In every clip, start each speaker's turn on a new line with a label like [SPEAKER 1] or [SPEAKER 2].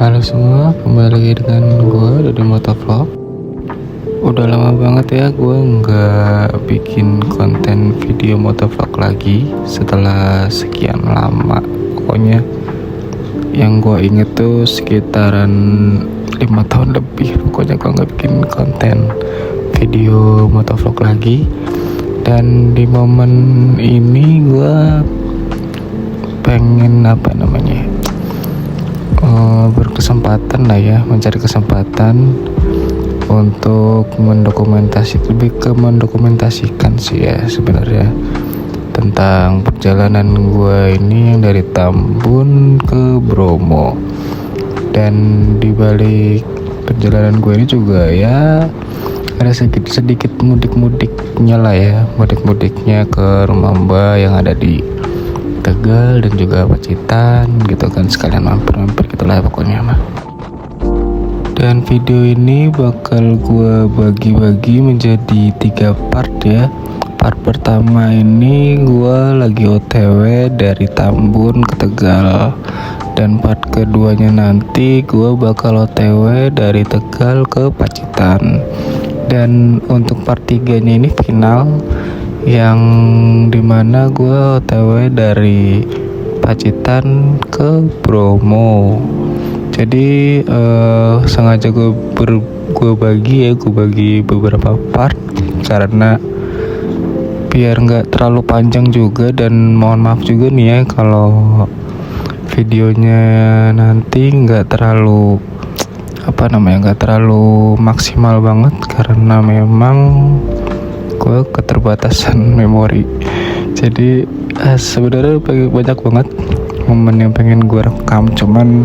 [SPEAKER 1] Halo semua, kembali lagi dengan gue dari Motovlog. Udah lama banget ya gue nggak bikin konten video motovlog lagi. Setelah sekian lama, pokoknya yang gue inget tuh sekitaran 5 tahun lebih. Pokoknya gue nggak bikin konten video motovlog lagi. Dan di momen ini gue pengen berkesempatan lah ya, mencari kesempatan untuk mendokumentasikan sih ya sebenarnya tentang perjalanan gue ini yang dari Tambun ke Bromo. Dan di balik perjalanan gue ini juga ya ada sedikit mudik-mudiknya lah ya, mudik-mudiknya ke rumah Mbak yang ada di Tegal dan juga Pacitan gitu kan, sekalian mampir-mampir gitulah pokoknya mah. Dan video ini bakal gue bagi-bagi menjadi 3 part ya. Part pertama ini gue lagi OTW dari Tambun ke Tegal, dan part keduanya nanti gue bakal OTW dari Tegal ke Pacitan. Dan untuk part 3 nya ini final, yang dimana gue OTW dari Pacitan ke Bromo. Jadi sengaja gue bagi beberapa part karena biar nggak terlalu panjang juga. Dan mohon maaf juga nih ya kalau videonya nanti nggak terlalu maksimal banget karena memang gue keterbatasan memori. Jadi sebenarnya banyak banget momen yang pengen gue rekam, cuman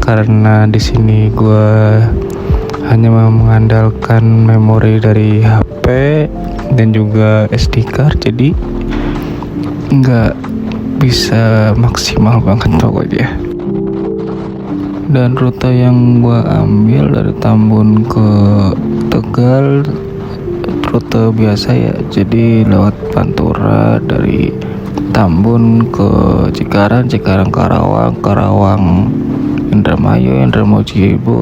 [SPEAKER 1] karena di sini gue hanya mengandalkan memori dari HP dan juga SD card, jadi nggak bisa maksimal banget pokoknya. Dan rute yang gue ambil dari Tambun ke Tegal rute biasa ya, jadi lewat Pantura dari Tambun ke Cikarang, Karawang, Indramayu,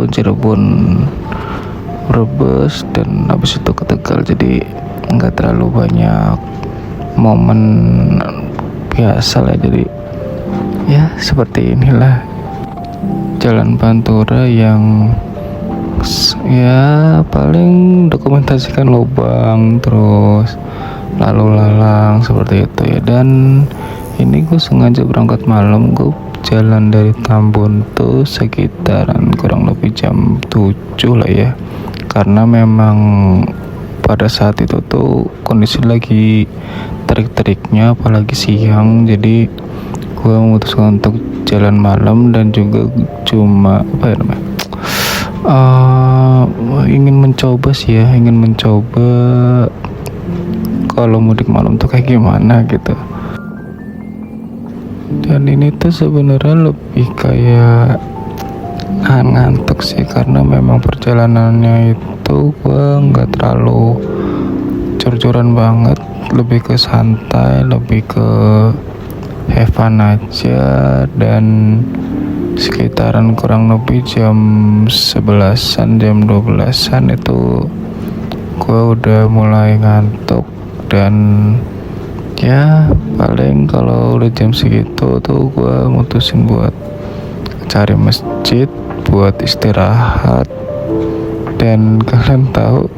[SPEAKER 1] Cirebon, Brebes, dan habis itu ke Tegal. Jadi nggak terlalu banyak momen biasa lah, jadi ya seperti inilah jalan Pantura yang ya paling dokumentasikan lubang terus lalu lalang seperti itu ya. Dan ini gue sengaja berangkat malam, gue jalan dari Tambun tuh sekitaran kurang lebih jam 7 lah ya, karena memang pada saat itu tuh kondisi lagi terik-teriknya apalagi siang. Jadi gue memutuskan untuk jalan malam dan juga cuma ingin mencoba kalau mudik malam tuh kayak gimana gitu. Dan ini tuh sebenarnya lebih kayak ngantuk sih, karena memang perjalanannya itu gue nggak terlalu cor-coran banget, lebih ke santai, lebih ke have fun aja. Dan sekitaran kurang lebih jam 11-an, jam 12-an itu gue udah mulai ngantuk. Dan ya paling kalau udah jam segitu tuh gue mutusin buat cari masjid buat istirahat. Dan kalian tahu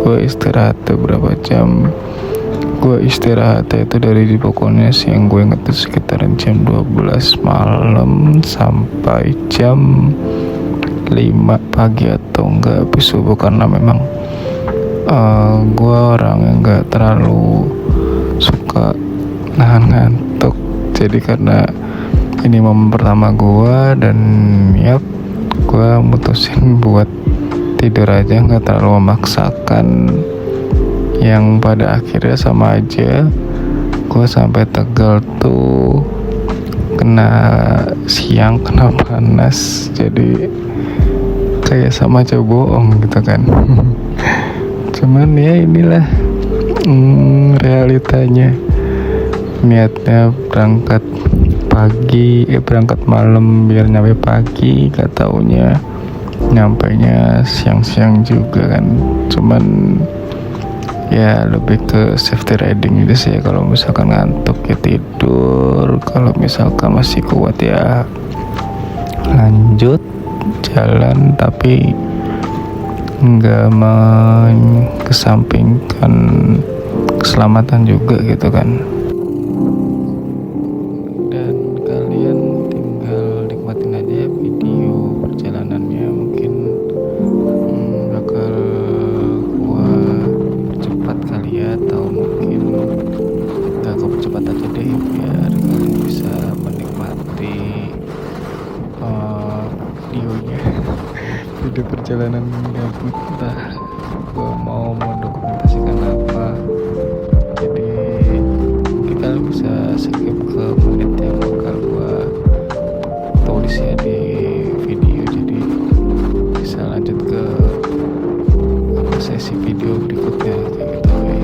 [SPEAKER 1] gue istirahat tuh berapa jam? Gue istirahat itu dari pokoknya siang, gue inget tuh sekitaran jam 12 malam sampai jam 5 pagi atau enggak habis subuh, karena memang gue orang yang enggak terlalu suka nahan ngantuk. Jadi karena ini momen pertama gue, dan gue mutusin buat tidur aja, nggak terlalu memaksakan, yang pada akhirnya sama aja. Gue sampai Tegal tuh kena siang, kena panas, jadi kayak sama aja bohong gitu kan. Cuman ya inilah realitanya. Niatnya berangkat berangkat malam biar nyampe pagi, gak taunya nyampainya siang-siang juga kan. Cuman ya lebih ke safety riding gitu sih. Kalau misalkan ngantuk ya tidur, kalau misalkan masih kuat ya lanjut jalan, tapi nggak mengesampingkan keselamatan juga gitu kan. Dan kalian tinggal nikmatin aja video perjalanannya. Mungkin bakal gua cepat kali ya, atau mungkin gak gua percepat aja deh biar kalian bisa menikmati videonya. Video perjalanan gabut, entah gua mau mendokumentasikan apa. Jadi mungkin kalian bisa skip ke menit yang bakal gua tulis ya di video, jadi bisa lanjut ke sesi video berikutnya kayak gitu ya.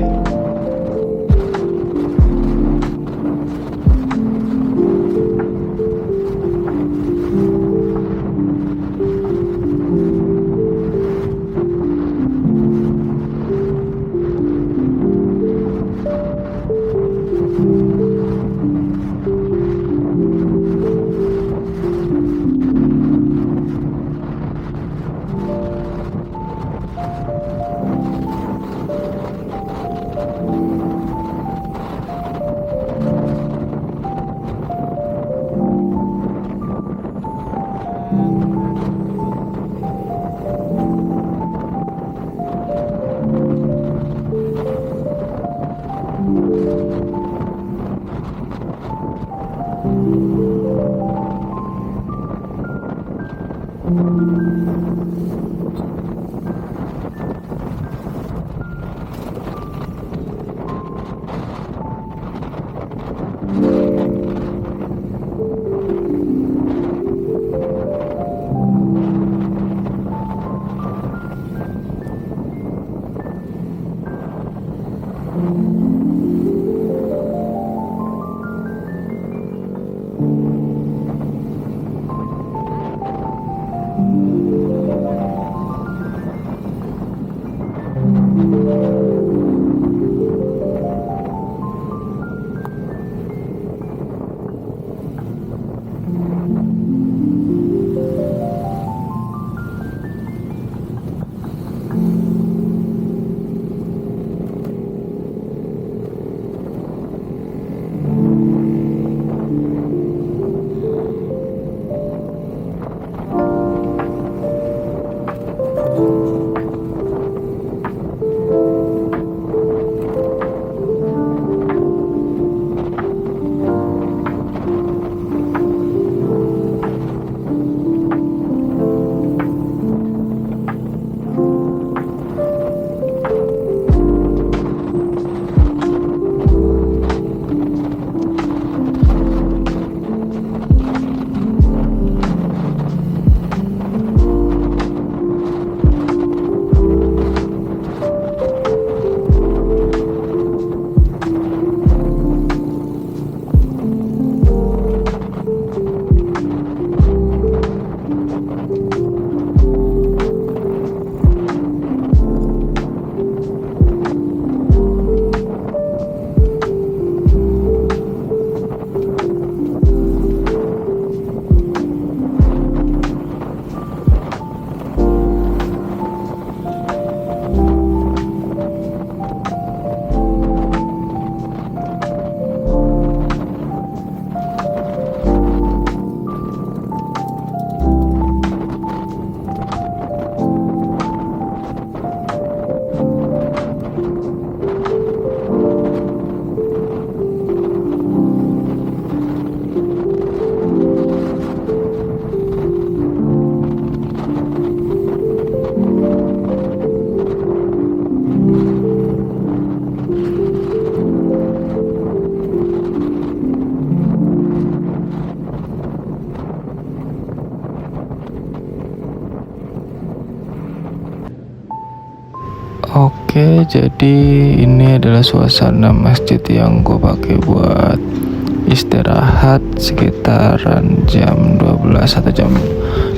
[SPEAKER 1] Oke, jadi ini adalah suasana masjid yang gue pakai buat istirahat sekitaran jam 12 atau jam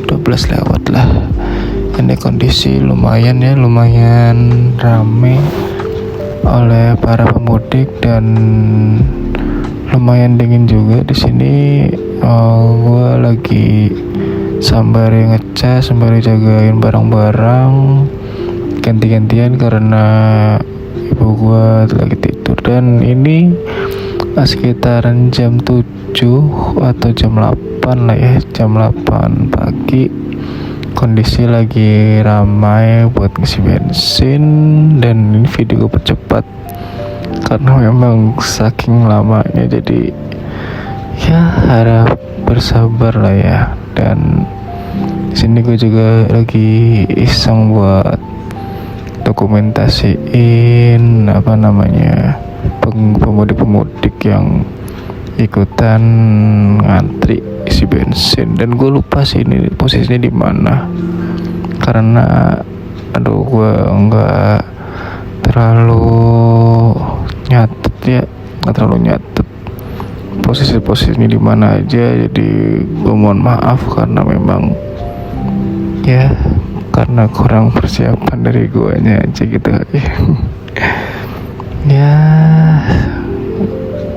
[SPEAKER 1] 12 lewat lah. Ini kondisi lumayan rame oleh para pemudik dan lumayan dingin juga di sini. Gue lagi sembari ngecas, sembari jagain barang-barang ganti-gantian karena ibu gue lagi tidur. Dan ini sekitaran jam 7 atau jam 8 lah ya, jam 8 pagi. Kondisi lagi ramai buat ngisi bensin, dan ini video gue percepat karena memang saking lamanya, jadi ya harap bersabar lah ya. Dan di sini gue juga lagi iseng buat dokumentasiin pemudik-pemudik yang ikutan ngantri isi bensin. Dan gue lupa sih ini posisinya di mana, karena gue nggak terlalu nyatet posisi-posisinya di mana aja. Jadi gue mohon maaf karena memang ya karena kurang persiapan dari guanya aja gitu ya.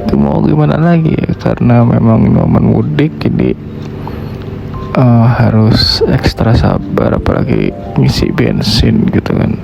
[SPEAKER 1] Itu mau gimana lagi ya, karena memang momen mudik ini harus ekstra sabar, apalagi ngisi bensin gitu kan.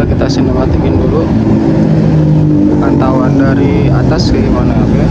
[SPEAKER 1] Kita sinematikin dulu pantauan dari atas kayak gimana, oke?